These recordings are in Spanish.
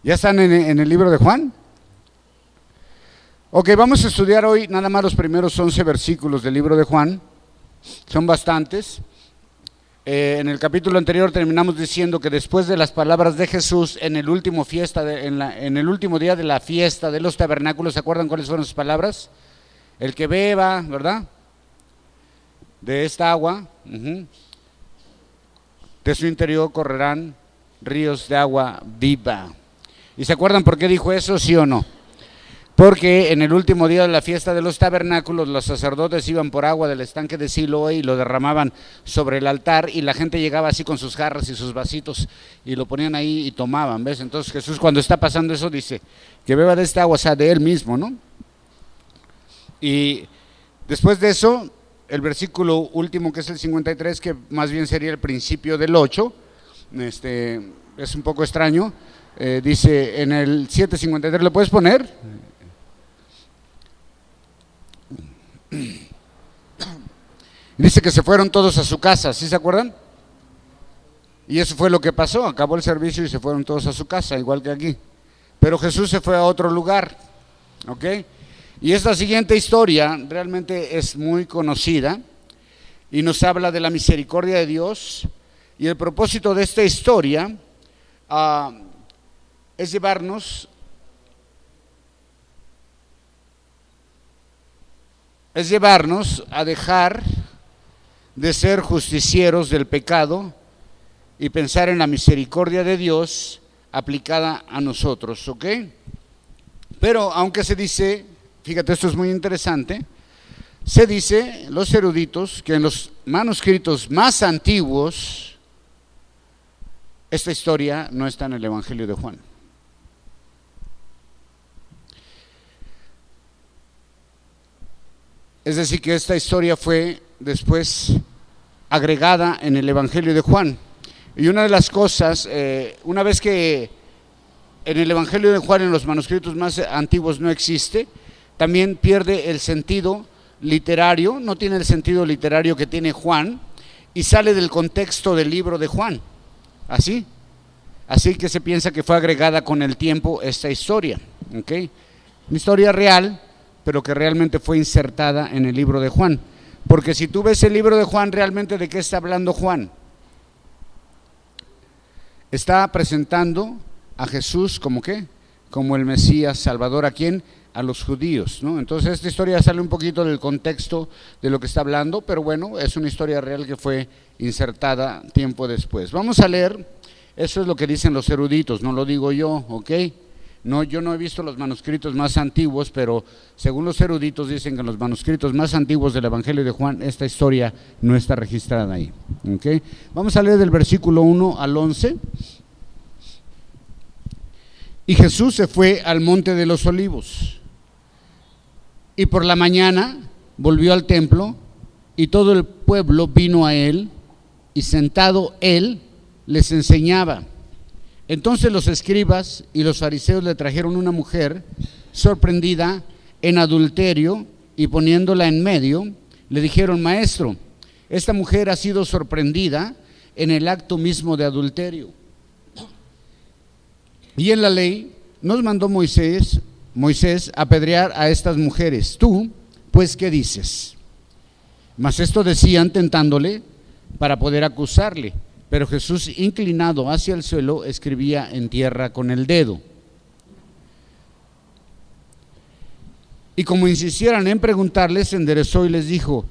¿Ya están en el libro de Juan? Ok, vamos a estudiar hoy nada más los primeros 11 versículos del libro de Juan. Son bastantes. En el capítulo anterior terminamos diciendo que después de las palabras de Jesús en el último en el último día de la fiesta de los tabernáculos, ¿se acuerdan cuáles fueron sus palabras? El que beba, ¿verdad?, de esta agua, de su interior correrán ríos de agua viva. ¿Y se acuerdan por qué dijo eso, sí o no? Porque en el último día de la fiesta de los tabernáculos, los sacerdotes iban por agua del estanque de Siloé y lo derramaban sobre el altar, y la gente llegaba así con sus jarras y sus vasitos y lo ponían ahí y tomaban, ¿ves? Entonces Jesús, cuando está pasando eso, dice que beba de esta agua, o sea, de él mismo, ¿no? Y después de eso, el versículo último, que es el 53, que más bien sería el principio del 8, es un poco extraño, dice en el 7:53, ¿lo puedes poner? Dice que se fueron todos a su casa, ¿sí se acuerdan? Y eso fue lo que pasó, acabó el servicio y se fueron todos a su casa, igual que aquí. Pero Jesús se fue a otro lugar, ¿ok? Y esta siguiente historia realmente es muy conocida y nos habla de la misericordia de Dios, y el propósito de esta historia es llevarnos a dejar de ser justicieros del pecado y pensar en la misericordia de Dios aplicada a nosotros, ¿ok? Pero aunque se dice, fíjate, esto es muy interesante, se dice, los eruditos, que en los manuscritos más antiguos esta historia no está en el Evangelio de Juan. Es decir, que esta historia fue después agregada en el Evangelio de Juan. Y una de las cosas, una vez que en el Evangelio de Juan, en los manuscritos más antiguos, no existe, también pierde el sentido literario, no tiene el sentido literario que tiene Juan, y sale del contexto del libro de Juan. Así que se piensa que fue agregada con el tiempo esta historia, ¿ok? Una historia real, pero que realmente fue insertada en el libro de Juan. Porque si tú ves el libro de Juan, realmente, ¿de qué está hablando Juan? Está presentando a Jesús como ¿qué? Como el Mesías Salvador. ¿A quién? A los judíos, ¿no? Entonces esta historia sale un poquito del contexto de lo que está hablando, pero bueno, es una historia real que fue insertada tiempo después. Vamos a leer, eso es lo que dicen los eruditos, no lo digo yo, ¿ok? No, yo no he visto los manuscritos más antiguos, pero según los eruditos dicen que en los manuscritos más antiguos del Evangelio de Juan esta historia no está registrada ahí, ¿ok? Vamos a leer del versículo 1 al 11. Y Jesús se fue al monte de los olivos, y por la mañana volvió al templo, y todo el pueblo vino a él, y sentado él les enseñaba. Entonces los escribas y los fariseos le trajeron una mujer sorprendida en adulterio, y poniéndola en medio, le dijeron: Maestro, esta mujer ha sido sorprendida en el acto mismo de adulterio. Y en la ley nos mandó Moisés apedrear a estas mujeres. Tú, pues, ¿qué dices? Mas esto decían tentándole para poder acusarle. Pero Jesús, inclinado hacia el suelo, escribía en tierra con el dedo. Y como insistieran en preguntarles, se enderezó y les dijo: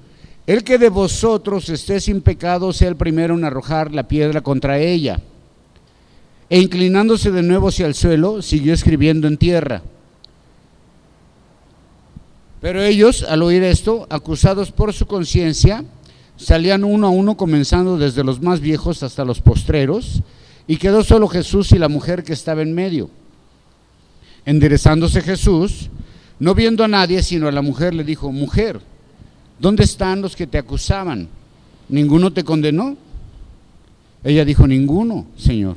El que de vosotros esté sin pecado, sea el primero en arrojar la piedra contra ella. E inclinándose de nuevo hacia el suelo, siguió escribiendo en tierra. Pero ellos, al oír esto, acusados por su conciencia, salían uno a uno, comenzando desde los más viejos hasta los postreros, y quedó solo Jesús y la mujer que estaba en medio. Enderezándose Jesús, no viendo a nadie sino a la mujer, le dijo: Mujer, ¿dónde están los que te acusaban? ¿Ninguno te condenó? Ella dijo: Ninguno, Señor.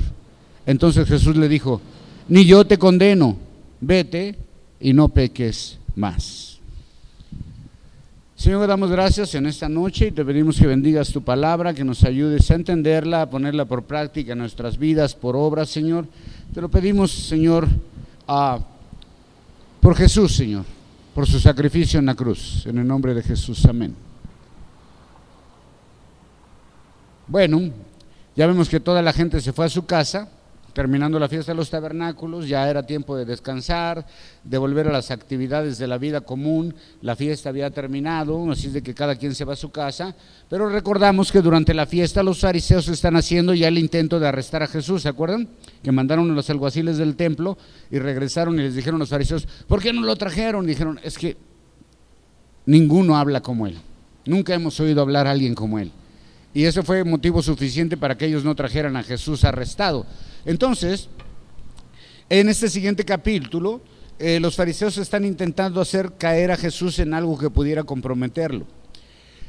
Entonces Jesús le dijo: Ni yo te condeno, vete y no peques más. Señor, damos gracias en esta noche y te pedimos que bendigas tu palabra, que nos ayudes a entenderla, a ponerla por práctica en nuestras vidas, por obra, Señor. Te lo pedimos, Señor, por Jesús, Señor, por su sacrificio en la cruz, en el nombre de Jesús, amén. Bueno, ya vemos que toda la gente se fue a su casa, terminando la fiesta de los tabernáculos, ya era tiempo de descansar, de volver a las actividades de la vida común, la fiesta había terminado, así es de que cada quien se va a su casa, pero recordamos que durante la fiesta los fariseos están haciendo ya el intento de arrestar a Jesús, ¿se acuerdan? Que mandaron a los alguaciles del templo y regresaron y les dijeron a los fariseos, ¿por qué no lo trajeron? Y dijeron, es que ninguno habla como él, nunca hemos oído hablar a alguien como él. Y eso fue motivo suficiente para que ellos no trajeran a Jesús arrestado. Entonces, en este siguiente capítulo, los fariseos están intentando hacer caer a Jesús en algo que pudiera comprometerlo.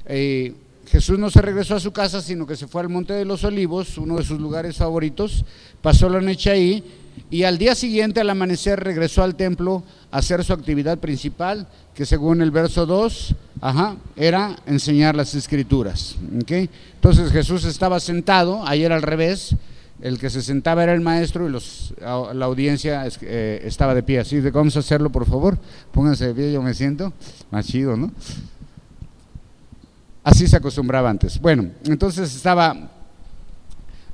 Jesús no se regresó a su casa, sino que se fue al Monte de los Olivos, uno de sus lugares favoritos, pasó la noche ahí, y al día siguiente, al amanecer, regresó al templo a hacer su actividad principal, que según el verso 2, era enseñar las Escrituras. ¿Okay? Entonces Jesús estaba sentado, ayer al revés, el que se sentaba era el maestro y la audiencia estaba de pie. Así de vamos a hacerlo, por favor, pónganse de pie, yo me siento más chido, ¿no? Así se acostumbraba antes. Bueno, entonces estaba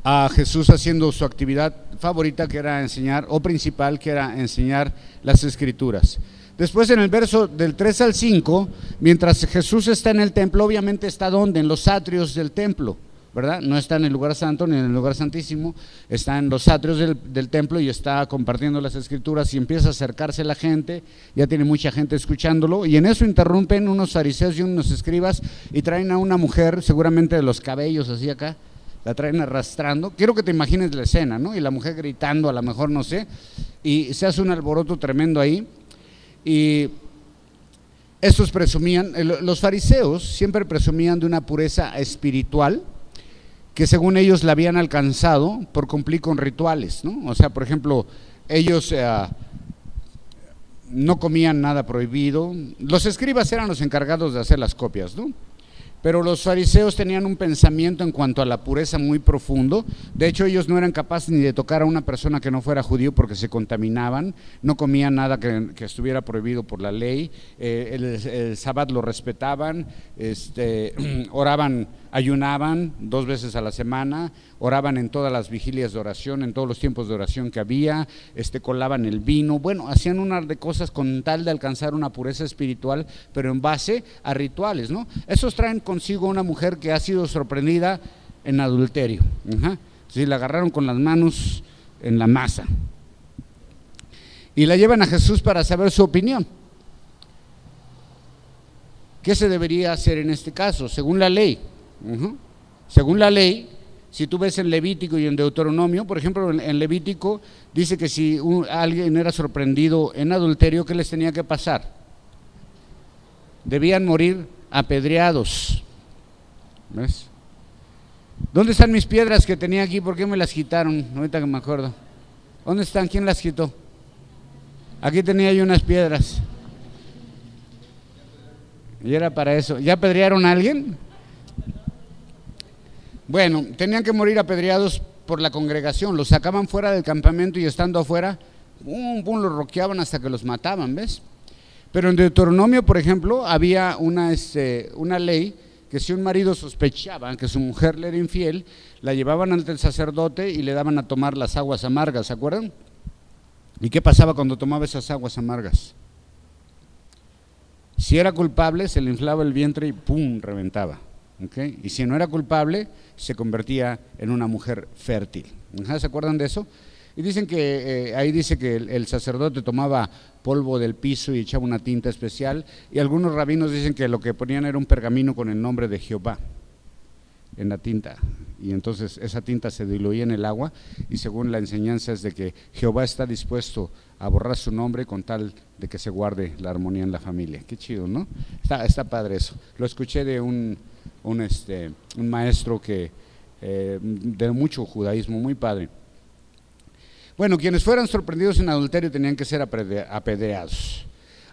a Jesús haciendo su actividad favorita, que era enseñar, o principal, que era enseñar las Escrituras. Después, en el verso del 3 al 5, mientras Jesús está en el templo, obviamente está ¿dónde? En los atrios del templo, ¿verdad? No está en el lugar santo ni en el lugar santísimo, está en los atrios del templo y está compartiendo las Escrituras, y empieza a acercarse la gente, ya tiene mucha gente escuchándolo, y en eso interrumpen unos fariseos y unos escribas y traen a una mujer, seguramente de los cabellos así acá, la traen arrastrando. Quiero que te imagines la escena, ¿no? Y la mujer gritando, a lo mejor, no sé, y se hace un alboroto tremendo ahí. Y estos presumían, los fariseos siempre presumían de una pureza espiritual que según ellos la habían alcanzado por cumplir con rituales, ¿no? O sea, por ejemplo, ellos no comían nada prohibido. Los escribas eran los encargados de hacer las copias, ¿no? Pero los fariseos tenían un pensamiento en cuanto a la pureza muy profundo. De hecho, ellos no eran capaces ni de tocar a una persona que no fuera judío porque se contaminaban, no comían nada que estuviera prohibido por la ley, el sábado lo respetaban, oraban, ayunaban 2 veces a la semana, oraban en todas las vigilias de oración, en todos los tiempos de oración que había, colaban el vino, bueno, hacían una de cosas con tal de alcanzar una pureza espiritual, pero en base a rituales, ¿no? Esos traen consigo una mujer que ha sido sorprendida en adulterio. Sí, la agarraron con las manos en la masa y la llevan a Jesús para saber su opinión. ¿Qué se debería hacer en este caso? Según la ley, según la ley, si tú ves en Levítico y en Deuteronomio, por ejemplo, en Levítico dice que si alguien era sorprendido en adulterio, ¿qué les tenía que pasar? Debían morir apedreados. ¿Ves? ¿Dónde están mis piedras que tenía aquí? ¿Por qué me las quitaron? Ahorita que me acuerdo. ¿Dónde están? ¿Quién las quitó? Aquí tenía yo unas piedras. Y era para eso. ¿Ya apedrearon a alguien? Bueno, tenían que morir apedreados por la congregación. Los sacaban fuera del campamento y estando afuera, los roqueaban hasta que los mataban, ¿ves? Pero en Deuteronomio, por ejemplo, había una ley que si un marido sospechaba que su mujer le era infiel, la llevaban ante el sacerdote y le daban a tomar las aguas amargas, ¿se acuerdan? ¿Y qué pasaba cuando tomaba esas aguas amargas? Si era culpable, se le inflaba el vientre y ¡pum!, reventaba. ¿Okay? Y si no era culpable, se convertía en una mujer fértil. ¿Se acuerdan de eso? Y dicen que ahí dice que el sacerdote tomaba polvo del piso y echaba una tinta especial, y algunos rabinos dicen que lo que ponían era un pergamino con el nombre de Jehová en la tinta, y entonces esa tinta se diluía en el agua, y según la enseñanza es de que Jehová está dispuesto a borrar su nombre con tal de que se guarde la armonía en la familia. Qué chido, ¿no? Está padre eso. Lo escuché de un maestro que de mucho judaísmo, muy padre. Bueno, quienes fueran sorprendidos en adulterio tenían que ser apedreados.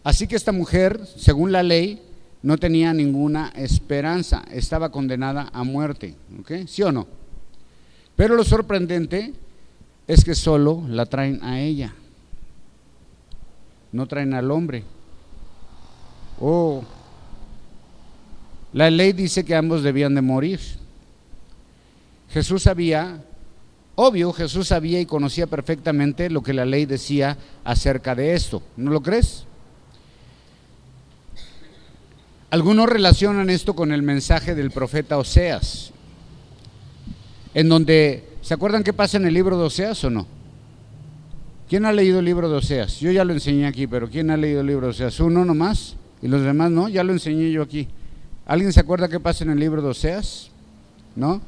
Así que esta mujer, según la ley, no tenía ninguna esperanza, estaba condenada a muerte, ¿ok? ¿Sí o no? Pero lo sorprendente es que solo la traen a ella, no traen al hombre. La ley dice que ambos debían de morir. Jesús sabía y conocía perfectamente lo que la ley decía acerca de esto. ¿No lo crees? Algunos relacionan esto con el mensaje del profeta Oseas, en donde, ¿se acuerdan qué pasa en el libro de Oseas o no? ¿Quién ha leído el libro de Oseas? Yo ya lo enseñé aquí, pero ¿quién ha leído el libro de Oseas? Uno nomás, y los demás no, ya lo enseñé yo aquí. ¿Alguien se acuerda qué pasa en el libro de Oseas? ¿No?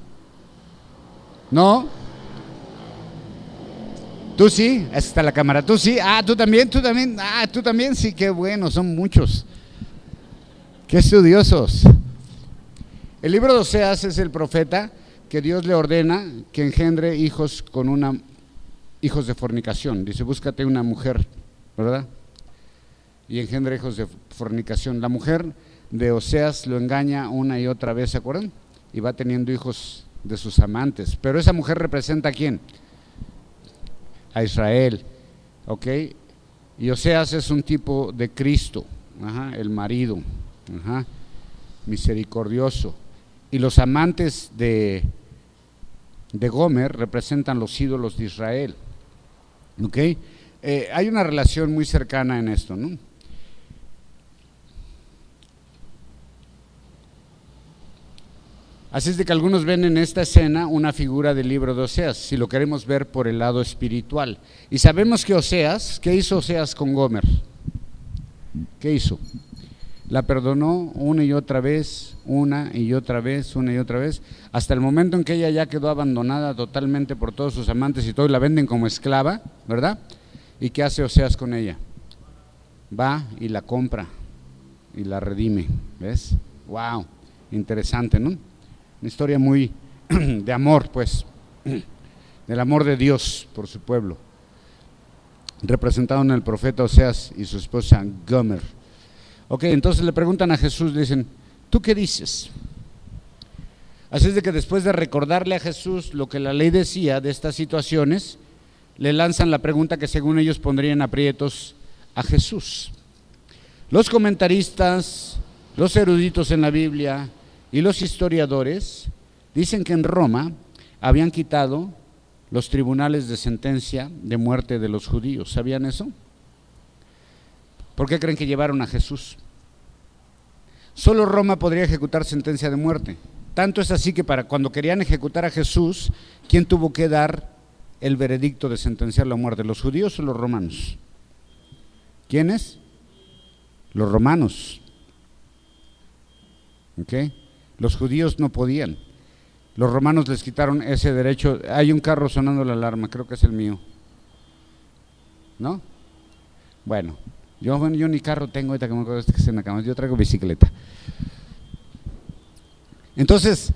¿No? ¿Tú sí? Ahí está la cámara. ¿Tú sí? ¿Tú también? ¿Tú también? Sí, qué bueno, son muchos. Qué estudiosos. El libro de Oseas es el profeta que Dios le ordena que engendre hijos hijos de fornicación. Dice, búscate una mujer, ¿verdad? Y engendra hijos de fornicación. La mujer de Oseas lo engaña una y otra vez, ¿se acuerdan? Y va teniendo hijos de sus amantes. Pero esa mujer representa ¿a quién? A Israel, ¿ok? Y Oseas es un tipo de Cristo, el marido, misericordioso. Y los amantes de Gomer representan los ídolos de Israel, ¿ok? Hay una relación muy cercana en esto, ¿no? Así es de que algunos ven en esta escena una figura del libro de Oseas, si lo queremos ver por el lado espiritual. Y sabemos que Oseas, ¿qué hizo Oseas con Gomer? ¿Qué hizo? La perdonó una y otra vez, hasta el momento en que ella ya quedó abandonada totalmente por todos sus amantes y todo, y la venden como esclava, ¿verdad? ¿Y qué hace Oseas con ella? Va y la compra y la redime, ¿ves? ¡Wow! Interesante, ¿no? Una historia muy de amor, pues, del amor de Dios por su pueblo, representado en el profeta Oseas y su esposa Gomer. Ok, entonces le preguntan a Jesús, le dicen, ¿tú qué dices? Así es de que después de recordarle a Jesús lo que la ley decía de estas situaciones, le lanzan la pregunta que según ellos pondrían aprietos a Jesús. Los comentaristas, los eruditos en la Biblia y los historiadores dicen que en Roma habían quitado los tribunales de sentencia de muerte de los judíos. ¿Sabían eso? ¿Por qué creen que llevaron a Jesús? Solo Roma podría ejecutar sentencia de muerte. Tanto es así que para cuando querían ejecutar a Jesús, ¿quién tuvo que dar el veredicto de sentenciarlo a muerte? ¿Los judíos o los romanos? ¿Quiénes? Los romanos. ¿Ok? Los judíos no podían. Los romanos les quitaron ese derecho. Hay un carro sonando la alarma, creo que es el mío. ¿No? Bueno, yo ni carro tengo, ahorita que me acuerdo que está en la cama, yo traigo bicicleta. Entonces,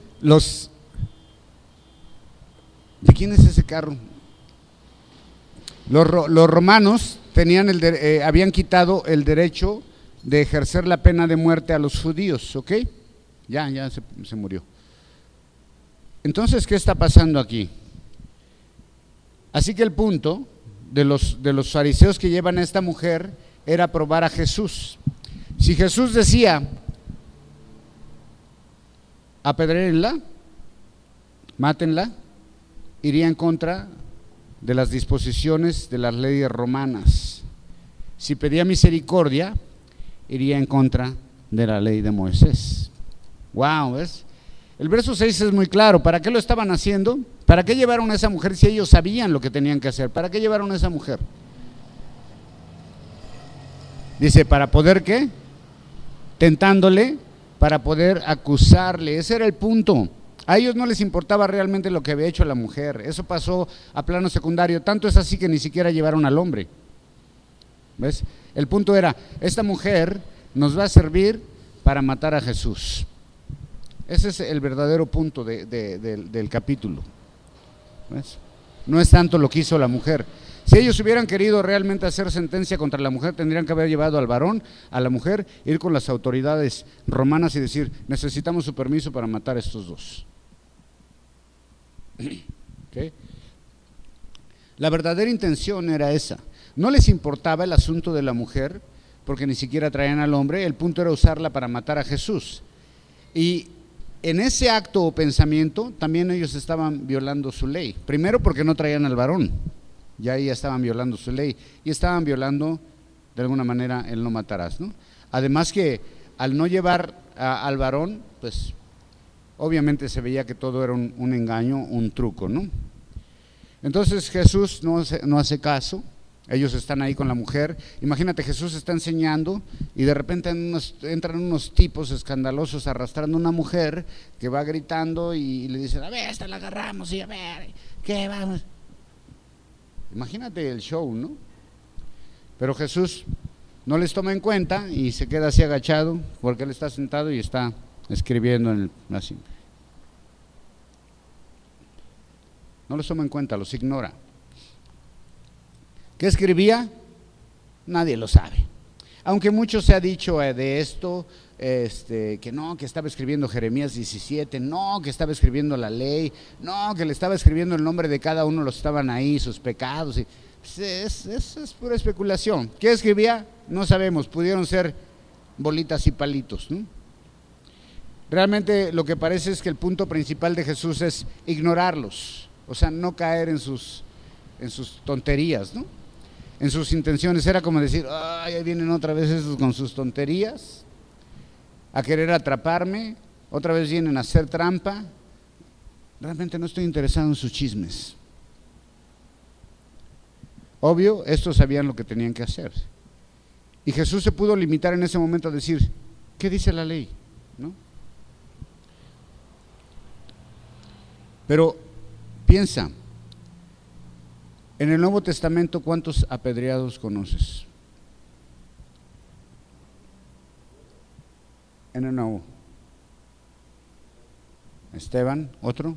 ¿de quién es ese carro? Los romanos habían quitado el derecho de ejercer la pena de muerte a los judíos, ¿ok? Ya se murió. Entonces, ¿qué está pasando aquí? Así que el punto de los fariseos que llevan a esta mujer era probar a Jesús. Si Jesús decía, apedréenla, mátenla, iría en contra de las disposiciones de las leyes romanas. Si pedía misericordia, iría en contra de la ley de Moisés. Wow, ¿ves? El verso 6 es muy claro. ¿Para qué lo estaban haciendo? ¿Para qué llevaron a esa mujer si ellos sabían lo que tenían que hacer? ¿Para qué llevaron a esa mujer? Dice, ¿para poder qué? Tentándole, para poder acusarle. Ese era el punto. A ellos no les importaba realmente lo que había hecho la mujer. Eso pasó a plano secundario. Tanto es así que ni siquiera llevaron al hombre. ¿Ves? El punto era, esta mujer nos va a servir para matar a Jesús. Ese es el verdadero punto del capítulo. ¿Ves? No es tanto lo que hizo la mujer. Si ellos hubieran querido realmente hacer sentencia contra la mujer, tendrían que haber llevado al varón, a la mujer, ir con las autoridades romanas y decir, necesitamos su permiso para matar a estos dos. ¿Okay? La verdadera intención era esa. No les importaba el asunto de la mujer, porque ni siquiera traían al hombre, el punto era usarla para matar a Jesús. Y en ese acto o pensamiento también ellos estaban violando su ley. Primero porque no traían al varón, ya ahí estaban violando su ley, y estaban violando de alguna manera el no matarás, ¿no? Además que al no llevar al varón, pues obviamente se veía que todo era un engaño, un truco, ¿no? Entonces Jesús no hace caso. Ellos están ahí con la mujer. Imagínate, Jesús está enseñando y de repente entran unos tipos escandalosos arrastrando a una mujer que va gritando y le dicen, a ver, esta la agarramos y a ver, ¿qué vamos? Imagínate el show, ¿no? Pero Jesús no les toma en cuenta y se queda así agachado porque él está sentado y está escribiendo así. No los toma en cuenta, los ignora. ¿Qué escribía? Nadie lo sabe. Aunque mucho se ha dicho de esto, que no, que estaba escribiendo Jeremías 17, no, que estaba escribiendo la ley, no, que le estaba escribiendo el nombre de cada uno, los estaban ahí, sus pecados. Es pura especulación. ¿Qué escribía? No sabemos, pudieron ser bolitas y palitos, ¿no? Realmente lo que parece es que el punto principal de Jesús es ignorarlos, o sea, no caer en sus tonterías, ¿no? En sus intenciones. Era como decir, ay, ahí vienen otra vez esos con sus tonterías, a querer atraparme, otra vez vienen a hacer trampa. Realmente no estoy interesado en sus chismes. Obvio, estos sabían lo que tenían que hacer. Y Jesús se pudo limitar en ese momento a decir, ¿qué dice la ley? ¿No? Pero piensa, en el Nuevo Testamento, ¿cuántos apedreados conoces? En el Nuevo. Esteban, otro.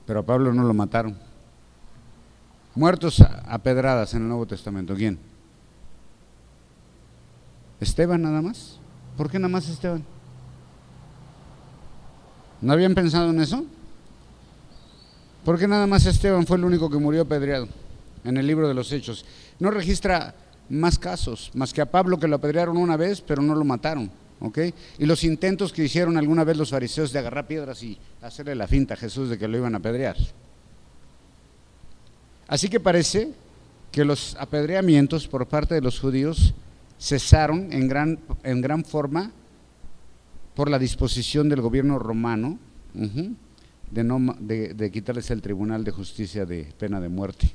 Pero a Pablo no lo mataron. Muertos a pedradas en el Nuevo Testamento, ¿quién? Esteban nada más. ¿Por qué nada más Esteban? ¿No habían pensado en eso? ¿Por qué nada más Esteban fue el único que murió apedreado en el libro de los Hechos? No registra más casos, más que a Pablo, que lo apedrearon una vez, pero no lo mataron, ¿ok? Y los intentos que hicieron alguna vez los fariseos de agarrar piedras y hacerle la finta a Jesús de que lo iban a apedrear. Así que parece que los apedreamientos por parte de los judíos cesaron en gran forma por la disposición del gobierno romano, de quitarles el tribunal de justicia de pena de muerte.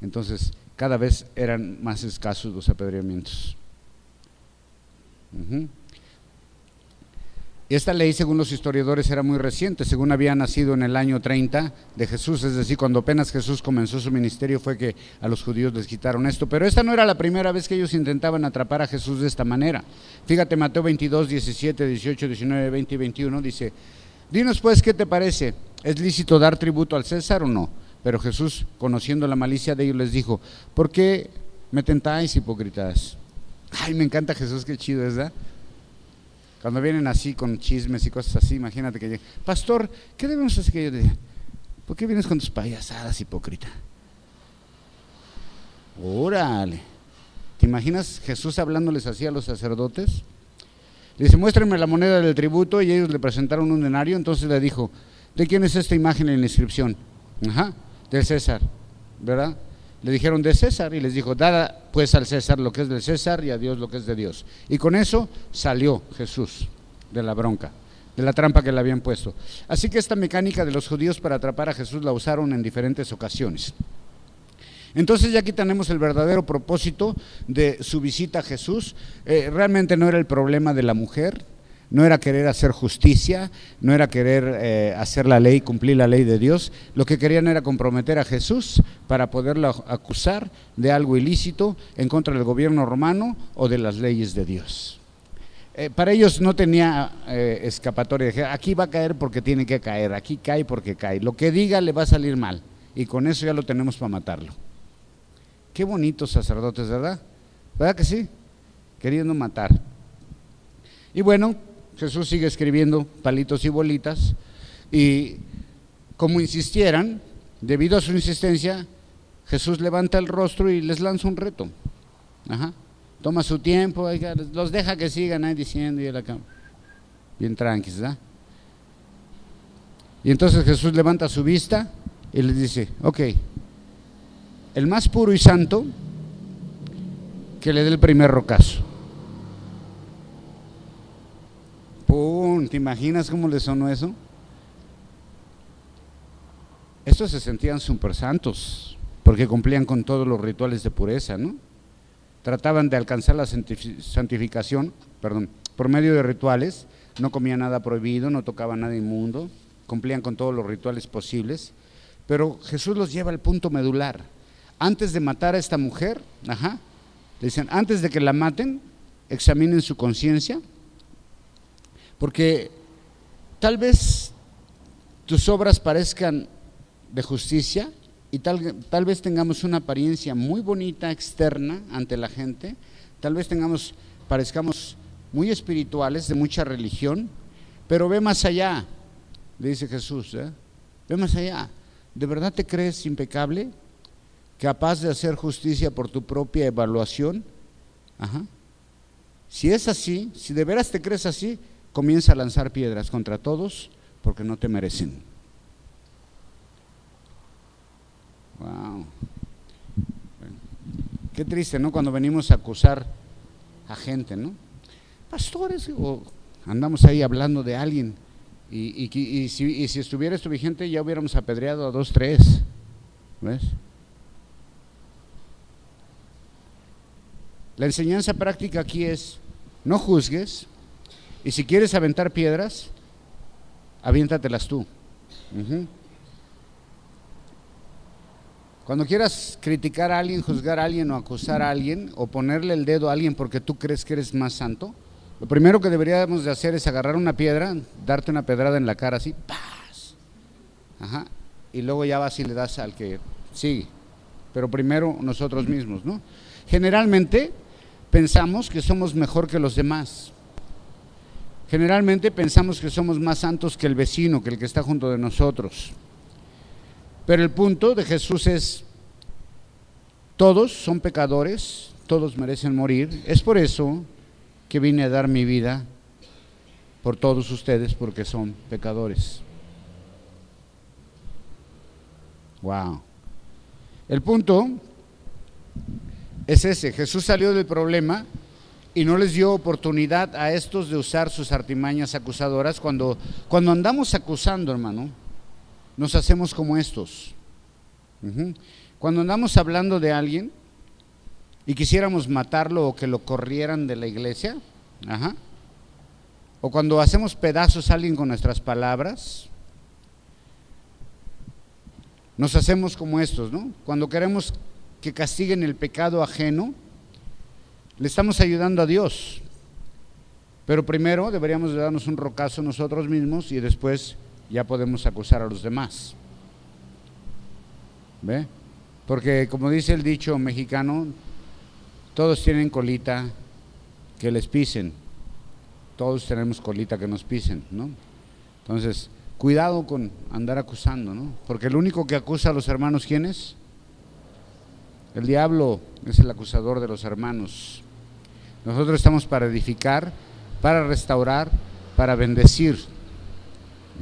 Entonces, cada vez eran más escasos los apedreamientos. Y esta ley, según los historiadores, era muy reciente, según había nacido en el año 30 de Jesús, es decir, cuando apenas Jesús comenzó su ministerio fue que a los judíos les quitaron esto. Pero esta no era la primera vez que ellos intentaban atrapar a Jesús de esta manera. Fíjate, Mateo 22, 17, 18, 19, 20 y 21, dice: dinos pues, ¿qué te parece? ¿Es lícito dar tributo al César o no? Pero Jesús, conociendo la malicia de ellos, les dijo: ¿por qué me tentáis, hipócritas? Ay, me encanta Jesús, qué chido es, ¿verdad? Cuando vienen así con chismes y cosas así, imagínate que lleguen: pastor, ¿qué debemos hacer? Que yo diga: ¿por qué vienes con tus payasadas, hipócrita? Órale. ¿Te imaginas Jesús hablándoles así a los sacerdotes? Le dice: muéstrenme la moneda del tributo, y ellos le presentaron un denario. Entonces le dijo: ¿de quién es esta imagen en la inscripción? Del César, ¿verdad? Le dijeron: de César, y les dijo: dada pues al César lo que es del César y a Dios lo que es de Dios. Y con eso salió Jesús de la bronca, de la trampa que le habían puesto. Así que esta mecánica de los judíos para atrapar a Jesús la usaron en diferentes ocasiones. Entonces ya aquí tenemos el verdadero propósito de su visita a Jesús. Realmente no era el problema de la mujer, no era querer hacer justicia, no era querer hacer la ley, cumplir la ley de Dios. Lo que querían era comprometer a Jesús para poderlo acusar de algo ilícito en contra del gobierno romano o de las leyes de Dios. Para ellos no tenía escapatoria. Aquí va a caer porque tiene que caer, aquí cae porque cae. Lo que diga le va a salir mal, y con eso ya lo tenemos para matarlo. Qué bonitos sacerdotes, ¿verdad? ¿Verdad que sí? Queriendo matar. Y bueno, Jesús sigue escribiendo palitos y bolitas, y como insistieran, debido a su insistencia, Jesús levanta el rostro y les lanza un reto. Toma su tiempo, los deja que sigan ahí diciendo, y él acá, bien tranquilos, ¿verdad? Y entonces Jesús levanta su vista y les dice, ok, el más puro y santo, que le dé el primer rocazo. ¡Pum! ¿Te imaginas cómo le sonó eso? Estos se sentían súper santos, porque cumplían con todos los rituales de pureza, ¿no? Trataban de alcanzar la santificación, por medio de rituales, no comían nada prohibido, no tocaban nada inmundo, cumplían con todos los rituales posibles, pero Jesús los lleva al punto medular. Antes de matar a esta mujer, le dicen, antes de que la maten, examinen su conciencia, porque tal vez tus obras parezcan de justicia y tal vez tengamos una apariencia muy bonita externa ante la gente, tal vez parezcamos muy espirituales, de mucha religión, pero ve más allá, le dice Jesús, ve más allá. ¿De verdad te crees impecable? ¿Capaz de hacer justicia por tu propia evaluación? Si es así, si de veras te crees así, comienza a lanzar piedras contra todos porque no te merecen. Wow. Qué triste, ¿no? Cuando venimos a acusar a gente, ¿no? Pastores, o andamos ahí hablando de alguien y si estuviera esto vigente ya hubiéramos apedreado a 2, 3, ¿ves? La enseñanza práctica aquí es, no juzgues, y si quieres aventar piedras, aviéntatelas tú. Cuando quieras criticar a alguien, juzgar a alguien o acusar a alguien o ponerle el dedo a alguien porque tú crees que eres más santo, lo primero que deberíamos de hacer es agarrar una piedra, darte una pedrada en la cara así, ¡paz! Y luego ya vas y le das al que sigue, pero primero nosotros mismos, ¿no? Generalmente pensamos que somos mejor que los demás. Generalmente pensamos que somos más santos que el vecino, que el que está junto de nosotros. Pero el punto de Jesús es, todos son pecadores, todos merecen morir. Es por eso que vine a dar mi vida por todos ustedes, porque son pecadores. Wow. El punto es ese, Jesús salió del problema y no les dio oportunidad a estos de usar sus artimañas acusadoras. Cuando andamos acusando, hermano, nos hacemos como estos. Cuando andamos hablando de alguien y quisiéramos matarlo o que lo corrieran de la iglesia, o cuando hacemos pedazos a alguien con nuestras palabras, nos hacemos como estos, ¿no? Cuando queremos que castiguen el pecado ajeno, le estamos ayudando a Dios, pero primero deberíamos de darnos un rocazo nosotros mismos y después ya podemos acusar a los demás. ¿Ve? Porque como dice el dicho mexicano, todos tienen colita que les pisen, todos tenemos colita que nos pisen, ¿no? Entonces, cuidado con andar acusando, ¿no? Porque el único que acusa a los hermanos, ¿quién es? El diablo es el acusador de los hermanos. Nosotros estamos para edificar, para restaurar, para bendecir.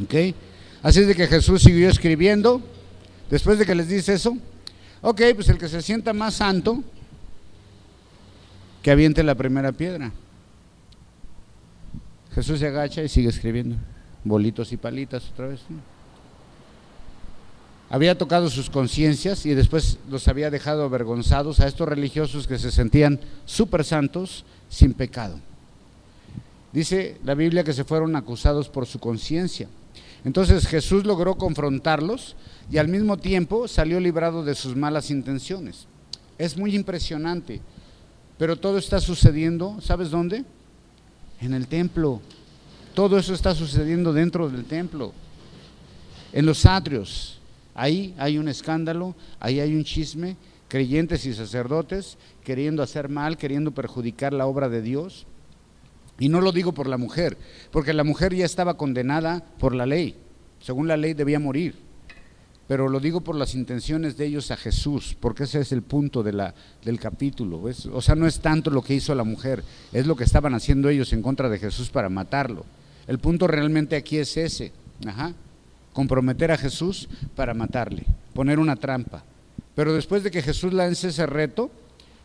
¿Ok? Así es de que Jesús siguió escribiendo. Después de que les dice eso, ok, pues el que se sienta más santo, que aviente la primera piedra. Jesús se agacha y sigue escribiendo, bolitos y palitas otra vez, ¿no? Había tocado sus conciencias y después los había dejado avergonzados a estos religiosos que se sentían súper santos, sin pecado. Dice la Biblia que se fueron acusados por su conciencia. Entonces Jesús logró confrontarlos y al mismo tiempo salió librado de sus malas intenciones. Es muy impresionante, pero todo está sucediendo, ¿sabes dónde? En el templo. Todo eso está sucediendo dentro del templo, en los atrios. Ahí hay un escándalo, ahí hay un chisme, creyentes y sacerdotes queriendo hacer mal, queriendo perjudicar la obra de Dios. Y no lo digo por la mujer, porque la mujer ya estaba condenada por la ley. Según la ley debía morir. pero lo digo por las intenciones de ellos a Jesús, porque ese es el punto del capítulo, ¿ves? O sea, no es tanto lo que hizo la mujer, es lo que estaban haciendo ellos en contra de Jesús para matarlo. El punto realmente aquí es ese, comprometer a Jesús para matarle, poner una trampa. Pero después de que Jesús lance ese reto,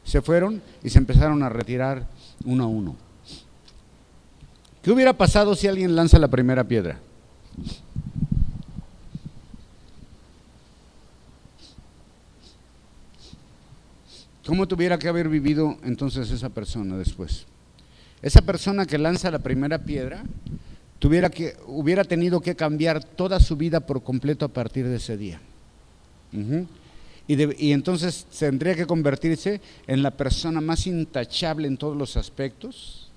se fueron y se empezaron a retirar uno a uno. ¿Qué hubiera pasado si alguien lanza la primera piedra? ¿Cómo tuviera que haber vivido entonces esa persona después? Esa persona que lanza la primera piedra hubiera tenido que cambiar toda su vida por completo a partir de ese día. Y entonces tendría que convertirse en la persona más intachable en todos los aspectos,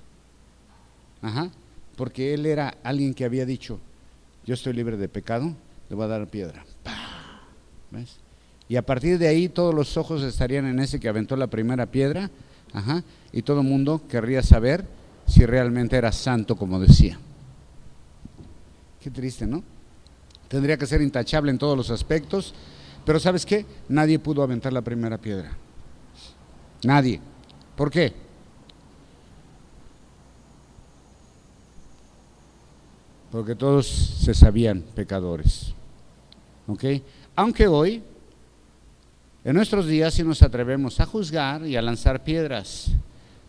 porque él era alguien que había dicho: yo estoy libre de pecado, le voy a dar piedra. ¿Ves? Y a partir de ahí todos los ojos estarían en ese que aventó la primera piedra, y todo el mundo querría saber si realmente era santo como decía. Qué triste, ¿no? Tendría que ser intachable en todos los aspectos, pero ¿sabes qué? Nadie pudo aventar la primera piedra. Nadie. ¿Por qué? Porque todos se sabían pecadores. ¿Ok? Aunque hoy, en nuestros días, sí nos atrevemos a juzgar y a lanzar piedras,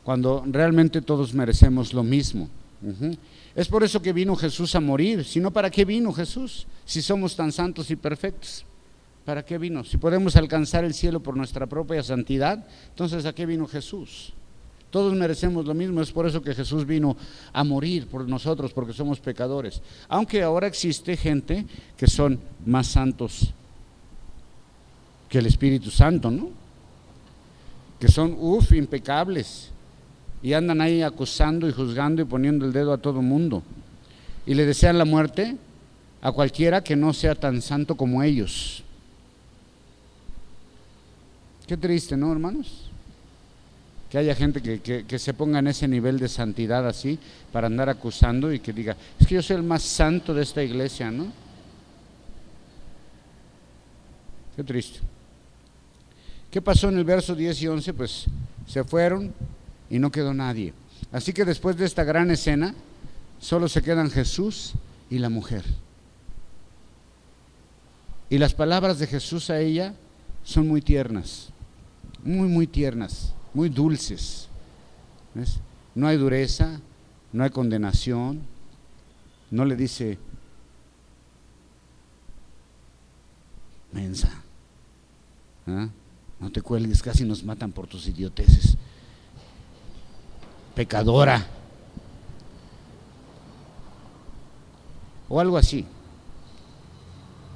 cuando realmente todos merecemos lo mismo. Es por eso que vino Jesús a morir. Si no, ¿para qué vino Jesús? Si somos tan santos y perfectos, ¿para qué vino? Si podemos alcanzar el cielo por nuestra propia santidad, entonces ¿a qué vino Jesús? Todos merecemos lo mismo. Es por eso que Jesús vino a morir por nosotros, porque somos pecadores. Aunque ahora existe gente que son más santos que el Espíritu Santo, ¿no? Que son impecables y andan ahí acusando y juzgando y poniendo el dedo a todo mundo, y le desean la muerte a cualquiera que no sea tan santo como ellos. Qué triste, ¿no, hermanos? Que haya gente que se ponga en ese nivel de santidad así, para andar acusando y que diga: es que yo soy el más santo de esta iglesia, ¿no? Qué triste. ¿Qué pasó en el verso 10 y 11? Pues se fueron y no quedó nadie. Así que después de esta gran escena, solo se quedan Jesús y la mujer. Y las palabras de Jesús a ella son muy tiernas, muy tiernas, muy dulces. ¿Ves? No hay dureza, no hay condenación. No le dice: mensa, no te cuelgues, casi nos matan por tus idioteces. Pecadora, o algo así.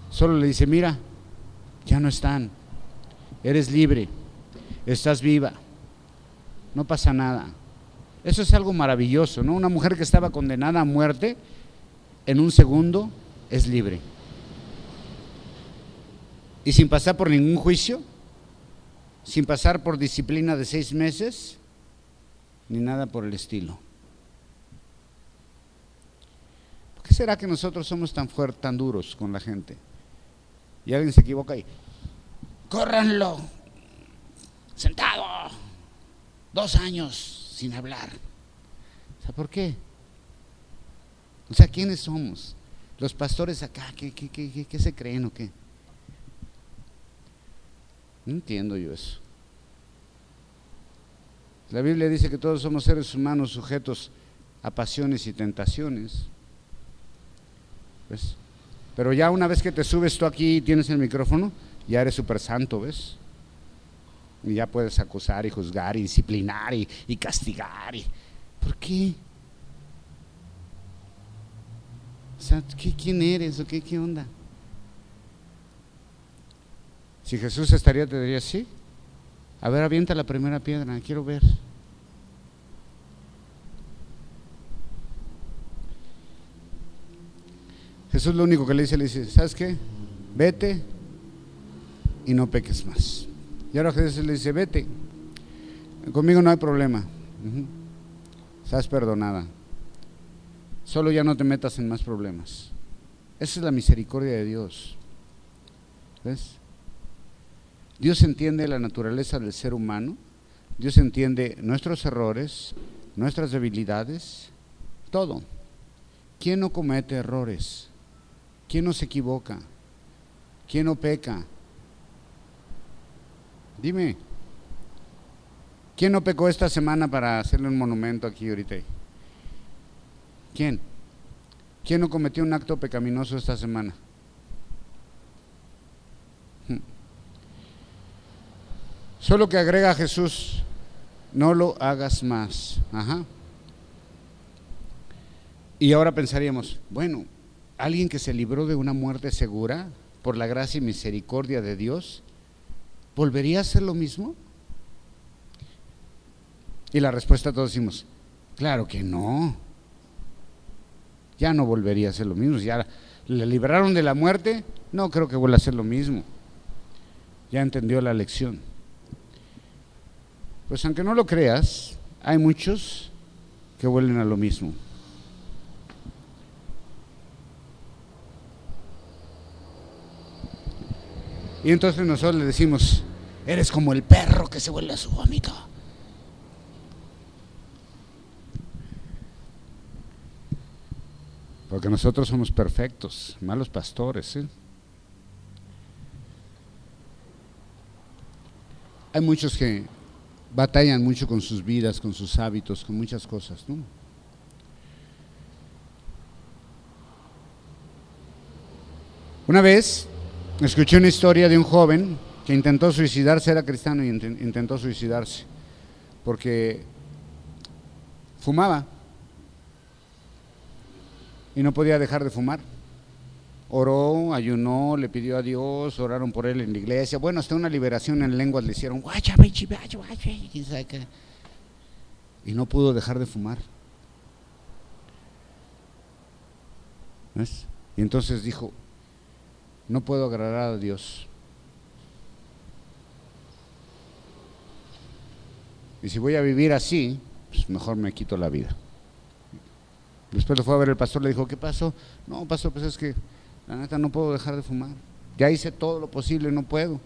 Solo le dice: mira, ya no están, eres libre, estás viva, no pasa nada. Eso es algo maravilloso, ¿no? Una mujer que estaba condenada a muerte, en un segundo es libre, y sin pasar por ningún juicio, sin pasar por disciplina de 6 meses, ni nada por el estilo. ¿Por qué será que nosotros somos tan fuertes, tan duros con la gente? Y alguien se equivoca y córranlo, sentado, 2 años sin hablar. O sea, ¿por qué? O sea, ¿quiénes somos? Los pastores acá, ¿qué se creen o qué? No entiendo yo eso. La Biblia dice que todos somos seres humanos sujetos a pasiones y tentaciones. ¿Ves? Pero ya una vez que te subes tú aquí y tienes el micrófono, ya eres súper santo, ¿ves? Y ya puedes acusar y juzgar y disciplinar y castigar. ¿Por qué? O sea, ¿quién eres o qué onda? Si Jesús estaría, te diría: sí, a ver, avienta la primera piedra, quiero ver. Jesús lo único que le dice: ¿sabes qué? Vete y no peques más. Y ahora Jesús le dice: vete, conmigo no hay problema, estás perdonada, solo ya no te metas en más problemas. Esa es la misericordia de Dios. ¿Ves? Dios entiende la naturaleza del ser humano, Dios entiende nuestros errores, nuestras debilidades, todo. ¿Quién no comete errores? ¿Quién no se equivoca? ¿Quién no peca? Dime, ¿quién no pecó esta semana para hacerle un monumento aquí ahorita? ¿Quién? ¿Quién no cometió un acto pecaminoso esta semana? Solo que agrega a Jesús, no lo hagas más. Ajá. Y ahora pensaríamos, bueno, alguien que se libró de una muerte segura por la gracia y misericordia de Dios, ¿volvería a hacer lo mismo? Y la respuesta todos decimos, claro que no. Ya no volvería a hacer lo mismo. Ya le libraron de la muerte, no creo que vuelva a hacer lo mismo. Ya entendió la lección. Pues aunque no lo creas, hay muchos que vuelven a lo mismo. Y entonces nosotros le decimos, eres como el perro que se vuelve a su vómito. Porque nosotros somos perfectos, malos pastores, ¿eh? Hay muchos que batallan mucho con sus vidas, con sus hábitos, con muchas cosas, ¿no? Una vez escuché una historia de un joven que intentó suicidarse, era cristiano y intentó suicidarse porque fumaba y no podía dejar de fumar. Oró, ayunó, le pidió a Dios, oraron por él en la iglesia. Bueno, hasta una liberación en lenguas le hicieron, y no pudo dejar de fumar. ¿Ves? Y entonces dijo, no puedo agradar a Dios. Y si voy a vivir así, pues mejor me quito la vida. Después lo fue a ver el pastor, le dijo, ¿qué pasó? No, pastor, pues es que la neta no puedo dejar de fumar. Ya hice todo lo posible, no puedo.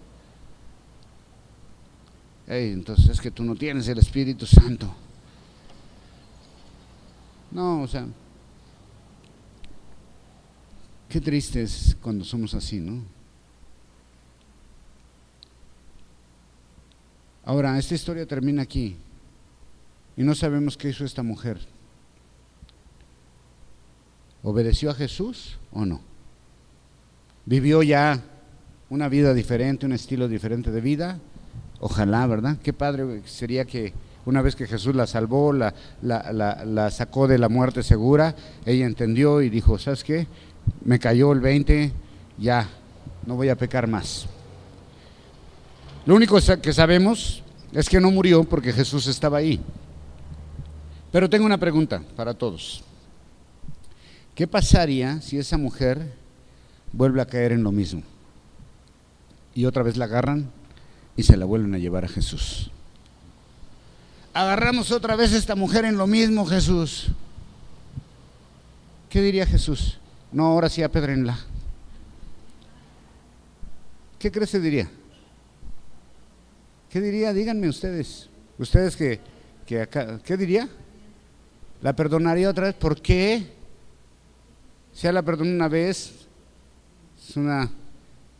Entonces es que tú no tienes el Espíritu Santo. No, o sea, qué triste es cuando somos así, ¿no? Ahora, esta historia termina aquí y no sabemos qué hizo esta mujer. ¿Obedeció a Jesús o no? ¿Vivió ya una vida diferente, un estilo diferente de vida? Ojalá, ¿verdad? Qué padre sería que una vez que Jesús la salvó, la sacó de la muerte segura, ella entendió y dijo, ¿sabes qué? Me cayó el 20, ya, no voy a pecar más. Lo único que sabemos es que no murió porque Jesús estaba ahí. Pero tengo una pregunta para todos. ¿Qué pasaría si esa mujer vuelve a caer en lo mismo? Y otra vez la agarran y se la vuelven a llevar a Jesús. Agarramos otra vez a esta mujer en lo mismo, Jesús. ¿Qué diría Jesús? No, ahora sí apedrénla. ¿Qué crees que diría? ¿Qué diría? Díganme ustedes. Ustedes que acá, ¿qué diría? ¿La perdonaría otra vez? ¿Por qué? Si ya la perdonó una vez, es una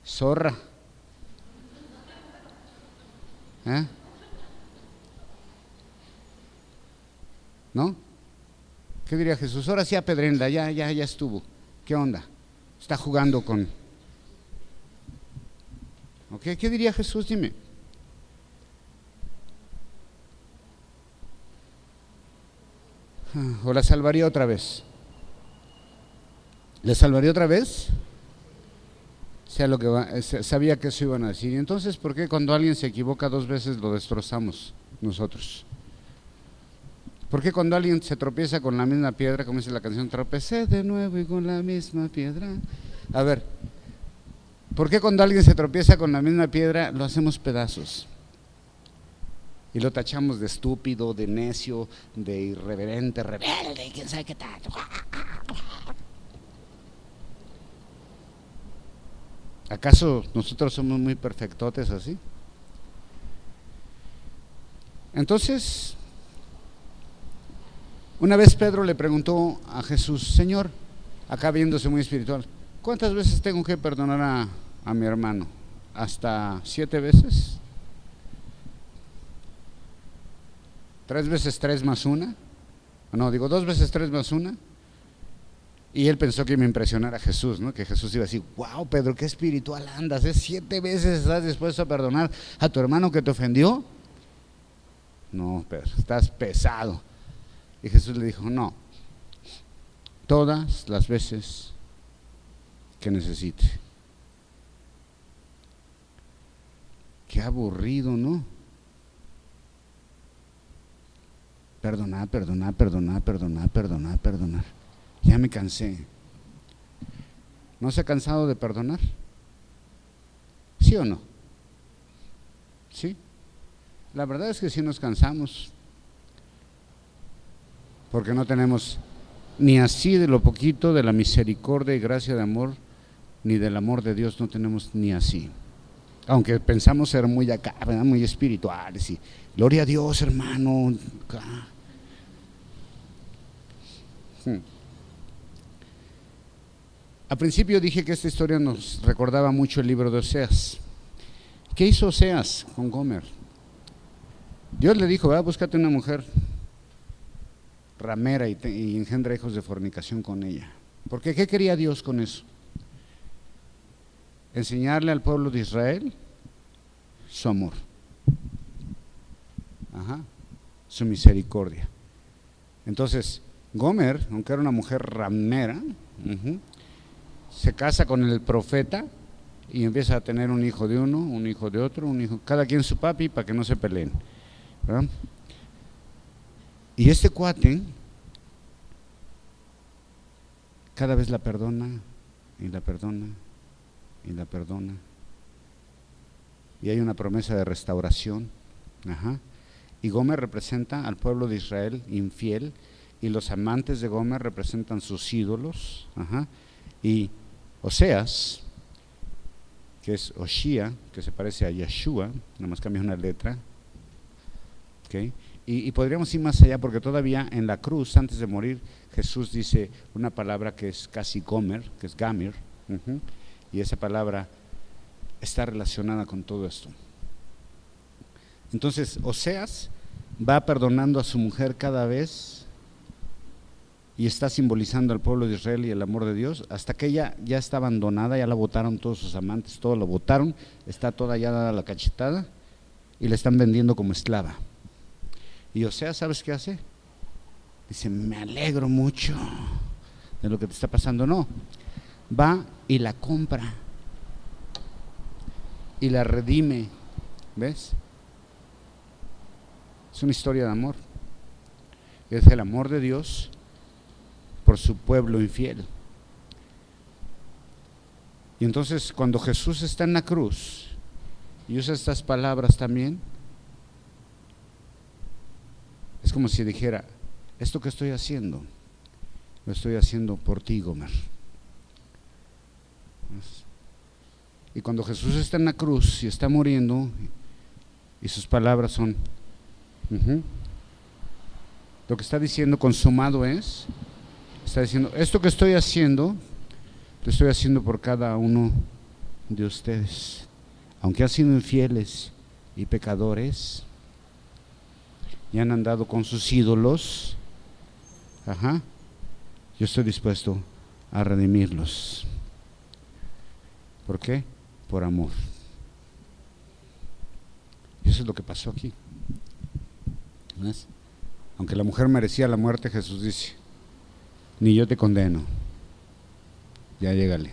zorra. ¿Eh? ¿No? ¿Qué diría Jesús? Ahora sí apedrénla, ya estuvo. ¿Qué onda? Está jugando con... ¿Ok? ¿Qué diría Jesús? Dime. ¿O la salvaría otra vez? ¿Le salvaría otra vez? Sea lo que sabía que eso iban a decir. Y entonces, ¿por qué cuando alguien se equivoca 2 veces lo destrozamos nosotros? ¿Por qué cuando alguien se tropieza con la misma piedra, como dice la canción, tropecé de nuevo y con la misma piedra? A ver, ¿por qué cuando alguien se tropieza con la misma piedra lo hacemos pedazos? Y lo tachamos de estúpido, de necio, de irreverente, rebelde, quién sabe qué tal. ¿Acaso nosotros somos muy perfectotes así? Entonces, una vez Pedro le preguntó a Jesús: Señor, acá viéndose muy espiritual, ¿cuántas veces tengo que perdonar a mi hermano? ¿Hasta 7 veces? ¿3 veces 3 más 1? No, digo 2 veces 3 más 1. Y él pensó que me impresionara a Jesús, ¿no? Que Jesús iba a decir: wow, Pedro, qué espiritual andas, 7 veces estás dispuesto a perdonar a tu hermano que te ofendió. No, Pedro, estás pesado. Y Jesús le dijo: no, todas las veces que necesite. Qué aburrido, ¿no? Perdonar, perdonar, perdonar, perdonar, perdonar, perdonar. Ya me cansé. ¿No se ha cansado de perdonar? ¿Sí o no? ¿Sí? La verdad es que sí nos cansamos, porque no tenemos ni así de lo poquito de la misericordia y gracia de amor, ni del amor de Dios no tenemos ni así. Aunque pensamos ser muy acá, ¿verdad? Muy espirituales y gloria a Dios, hermano. Al principio dije que esta historia nos recordaba mucho el libro de Oseas. ¿Qué hizo Oseas con Gomer? Dios le dijo: búscate una mujer ramera y engendra hijos de fornicación con ella. Porque ¿qué quería Dios con eso? Enseñarle al pueblo de Israel su amor, su misericordia. Entonces, Gomer, aunque era una mujer ramera, se casa con el profeta y empieza a tener un hijo de uno, un hijo de otro, un hijo, cada quien su papi, para que no se peleen, ¿verdad? Y este cuate cada vez la perdona y la perdona y la perdona, y hay una promesa de restauración. Y Gomer representa al pueblo de Israel infiel, y los amantes de Gomer representan sus ídolos. Y Oseas, que es Oshia, que se parece a Yeshua, nada más cambia una letra, ¿okay? Y podríamos ir más allá, porque todavía en la cruz, antes de morir, Jesús dice una palabra que es casi Gomer, que es Gamir, y esa palabra está relacionada con todo esto. Entonces, Oseas va perdonando a su mujer cada vez y está simbolizando al pueblo de Israel y el amor de Dios, hasta que ella ya está abandonada, ya la botaron todos sus amantes, todos la botaron, está toda ya dada la cachetada y la están vendiendo como esclava. Y Oseas, ¿sabes qué hace? Dice: me alegro mucho de lo que te está pasando. No, va y la compra y la redime. ¿Ves? Es una historia de amor. Es el amor de Dios por su pueblo infiel. Y entonces, cuando Jesús está en la cruz y usa estas palabras también, es como si dijera: esto que estoy haciendo, lo estoy haciendo por ti, Gomer. Y cuando Jesús está en la cruz y está muriendo, y sus palabras son, lo que está diciendo consumado es, está diciendo: esto que estoy haciendo, lo estoy haciendo por cada uno de ustedes. Aunque han sido infieles y pecadores, y han andado con sus ídolos, yo estoy dispuesto a redimirlos. ¿Por qué? Por amor. Y eso es lo que pasó aquí. ¿Ves? Aunque la mujer merecía la muerte, Jesús dice: ni yo te condeno, ya llégale.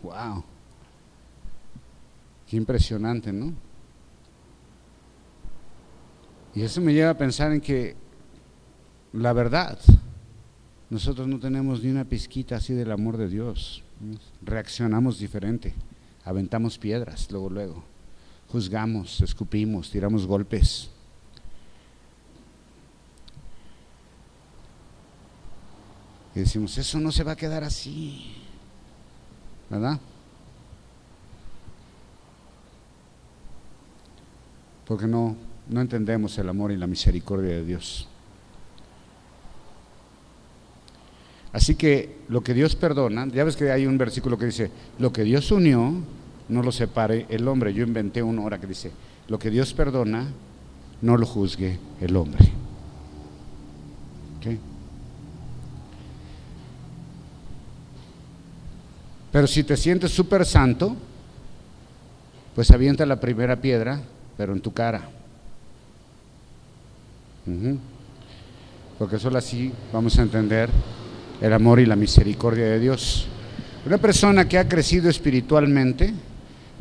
Wow, qué impresionante, ¿no? Y eso me lleva a pensar en que, la verdad, nosotros no tenemos ni una pizquita así del amor de Dios. Reaccionamos diferente, aventamos piedras luego, juzgamos, escupimos, tiramos golpes. Y decimos: eso no se va a quedar así. ¿verdad? Porque no entendemos el amor y la misericordia de Dios. Así que lo que Dios perdona, ya ves que hay un versículo que dice, lo que Dios unió, no lo separe el hombre. Yo inventé uno ahora que dice, lo que Dios perdona, no lo juzgue el hombre. ¿Okay? Pero si te sientes súper santo, pues avienta la primera piedra, pero en tu cara. Porque solo así vamos a entender el amor y la misericordia de Dios. Una persona que ha crecido espiritualmente,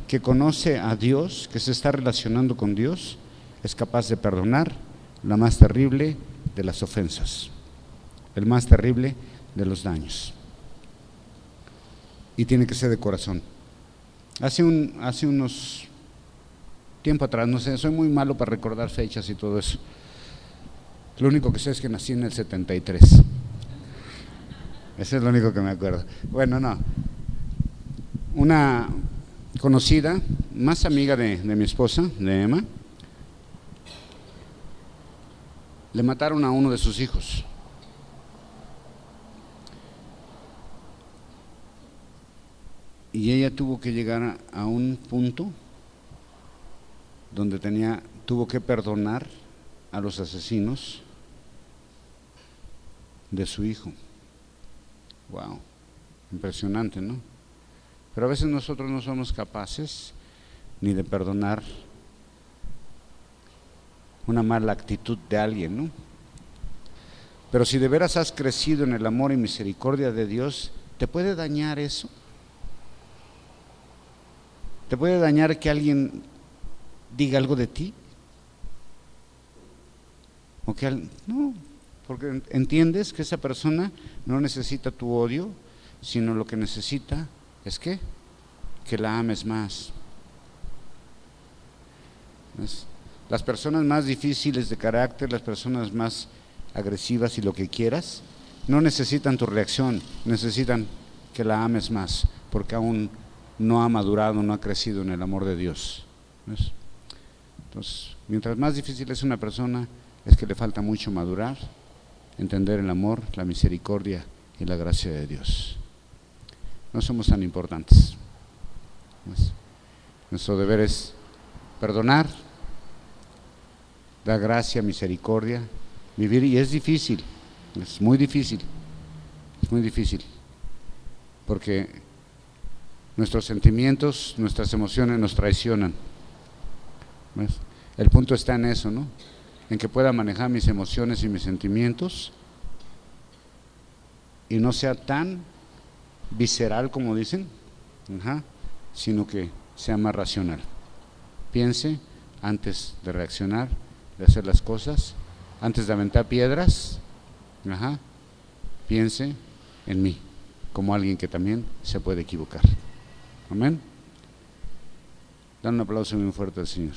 que conoce a Dios, que se está relacionando con Dios, es capaz de perdonar la más terrible de las ofensas, el más terrible de los daños. Y tiene que ser de corazón. Hace unos tiempo atrás, no sé, soy muy malo para recordar fechas y todo eso. Lo único que sé es que nací en el 73. Eso es lo único que me acuerdo. Bueno, no. Una conocida, más amiga de mi esposa, de Emma, le mataron a uno de sus hijos. Y ella tuvo que llegar a un punto donde tuvo que perdonar a los asesinos de su hijo. Wow, impresionante, ¿no? Pero a veces nosotros no somos capaces ni de perdonar una mala actitud de alguien, ¿no? Pero si de veras has crecido en el amor y misericordia de Dios, ¿te puede dañar eso? ¿Te puede dañar que alguien diga algo de ti? ¿O que no? Porque entiendes que esa persona no necesita tu odio, sino lo que necesita es que la ames más. Las personas más difíciles de carácter, las personas más agresivas y lo que quieras, no necesitan tu reacción, necesitan que la ames más, porque aún no ha madurado, no ha crecido en el amor de Dios. ¿Ves? Entonces, mientras más difícil es una persona, es que le falta mucho madurar, entender el amor, la misericordia y la gracia de Dios. No somos tan importantes. Nuestro deber es perdonar, dar gracia, misericordia, vivir, y es difícil, es muy difícil, porque nuestros sentimientos, nuestras emociones nos traicionan. ¿Ves? El punto está en eso, ¿no? En que pueda manejar mis emociones y mis sentimientos y no sea tan visceral como dicen, sino que sea más racional. Piense antes de reaccionar, de hacer las cosas, antes de aventar piedras, piense en mí, como alguien que también se puede equivocar. Amén. Dan un aplauso muy fuerte al Señor.